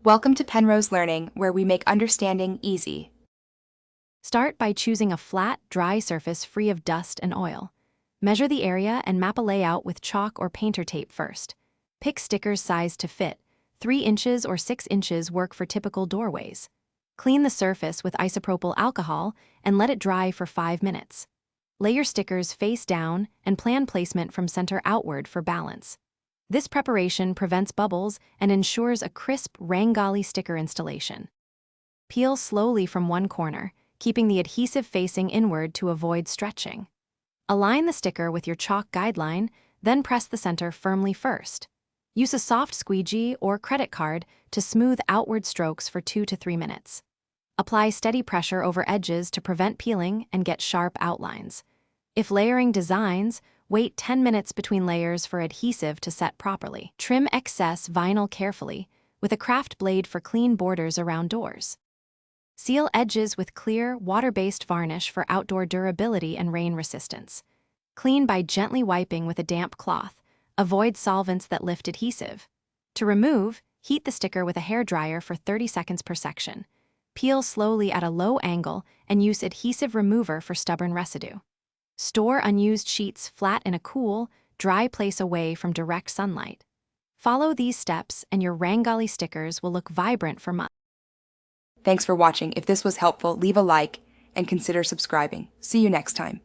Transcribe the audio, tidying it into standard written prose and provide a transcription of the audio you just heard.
Welcome to Penrose Learning, where we make understanding easy. Start by choosing a flat, dry surface free of dust and oil. Measure the area and map a layout with chalk or painter tape first. Pick stickers sized to fit. 3 inches or 6 inches work for typical doorways. Clean the surface with isopropyl alcohol and let it dry for 5 minutes. Lay your stickers face down and plan placement from center outward for balance. This preparation prevents bubbles and ensures a crisp Rangoli sticker installation. Peel slowly from one corner, keeping the adhesive facing inward to avoid stretching. Align the sticker with your chalk guideline, then press the center firmly first. Use a soft squeegee or credit card to smooth outward strokes for 2 to 3 minutes. Apply steady pressure over edges to prevent peeling and get sharp outlines. If layering designs, wait 10 minutes between layers for adhesive to set properly. Trim excess vinyl carefully, with a craft blade for clean borders around doors. Seal edges with clear, water-based varnish for outdoor durability and rain resistance. Clean by gently wiping with a damp cloth. Avoid solvents that lift adhesive. To remove, heat the sticker with a hairdryer for 30 seconds per section. Peel slowly at a low angle and use adhesive remover for stubborn residue. Store unused sheets flat in a cool, dry place away from direct sunlight. Follow these steps and your Rangoli stickers will look vibrant for months. Thanks for watching. If this was helpful, leave a like and consider subscribing. See you next time.